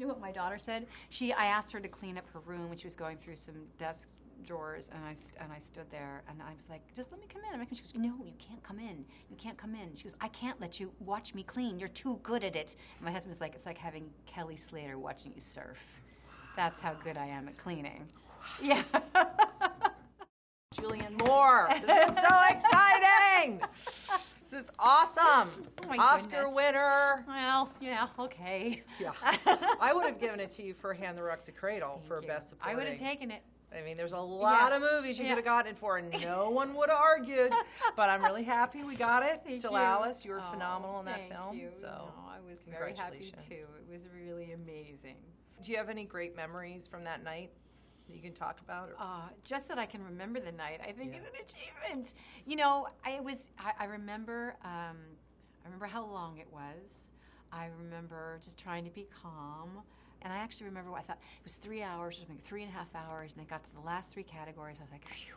know what my daughter said? I asked her to clean up her room when she was going through some desk drawers, and I stood there, and I was like, just let me come in. She goes, no, you can't come in. You can't come in. She goes, I can't let you watch me clean. You're too good at it. And my husband's like, it's like having Kelly Slater watching you surf. That's how good I am at cleaning. Yeah. Julianne Moore. This is so exciting. This is awesome. Oh Oscar winner. Well, yeah, okay. Yeah. I would have given it to you for Hand the Rucksack Cradle for Best Supporting. I would have taken it. I mean, there's a lot of movies you could have gotten it for, and no one would have argued. But I'm really happy we got it. Still Alice, you were phenomenal in that film. You. So no, I was very happy too. It was really amazing. Do you have any great memories from that night that you can talk about? Just that I can remember the night, I think, is an achievement. You know, I remember how long it was. I remember just trying to be calm. And I actually remember, I thought it was 3 hours or something, 3.5 hours, and they got to the last 3 categories. I was like, phew.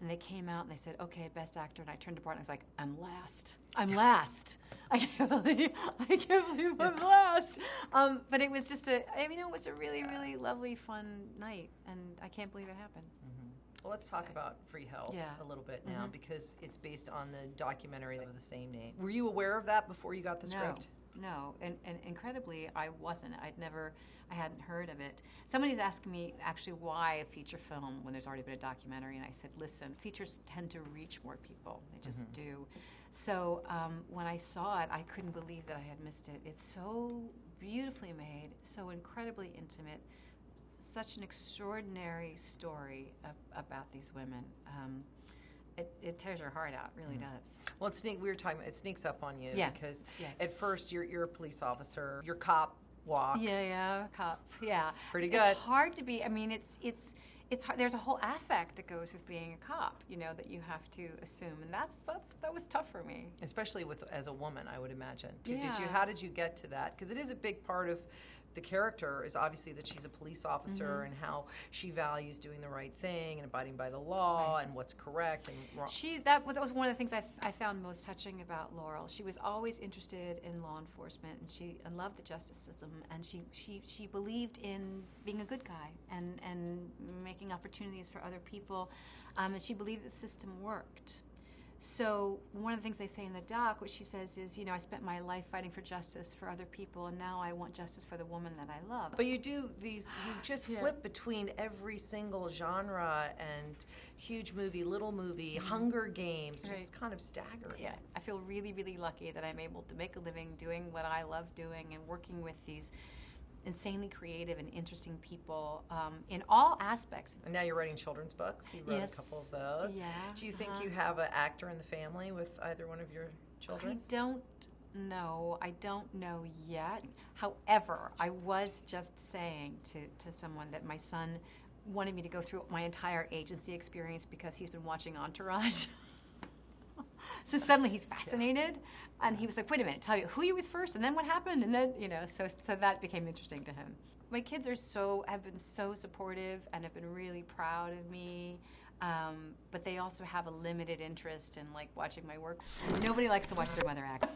And they came out and they said, okay, Best Actor. And I turned to Bart and I was like, I'm last. I'm last. I can't believe I'm last. But it was just it was a really, really lovely, fun night. And I can't believe it happened. Mm-hmm. Well, let's talk about Freeheld a little bit now, because it's based on the documentary of the same name. Were you aware of that before you got the script? No, and incredibly, I wasn't. I hadn't heard of it. Somebody's asking me, actually, why a feature film when there's already been a documentary, and I said, listen, features tend to reach more people. They just do. So when I saw it, I couldn't believe that I had missed it. It's so beautifully made, so incredibly intimate, such an extraordinary story about these women. It tears your heart out, really does. Well, we were talking about, it sneaks up on you because at first you're a police officer, your cop walk. Yeah, cop. Yeah, it's pretty good. It's hard to be. I mean, it's hard. There's a whole affect that goes with being a cop, that you have to assume, and that was tough for me. Especially as a woman, I would imagine. Yeah. How did you get to that? Because it is a big part of the character is obviously that she's a police officer and how she values doing the right thing and abiding by the law and what's correct and wrong. That was one of the things I found most touching about Laurel. She was always interested in law enforcement, and she loved the justice system, and she believed in being a good guy and making opportunities for other people, and she believed the system worked. So one of the things they say in the doc, what she says is, I spent my life fighting for justice for other people, and now I want justice for the woman that I love. But you just flip between every single genre and huge movie, little movie, Hunger Games. Right. It's kind of staggering. Yeah, I feel really, really lucky that I'm able to make a living doing what I love doing and working with these insanely creative and interesting people in all aspects. And now you're writing children's books. You wrote a couple of those. Yeah. Do you think you have an actor in the family with either one of your children? I don't know yet. However, I was just saying to someone that my son wanted me to go through my entire agency experience because he's been watching Entourage. So suddenly he's fascinated, and he was like, wait a minute, tell you, who are you with first, and then what happened, and then, so that became interesting to him. My kids have been so supportive and have been really proud of me, but they also have a limited interest in, watching my work. Nobody likes to watch their mother act.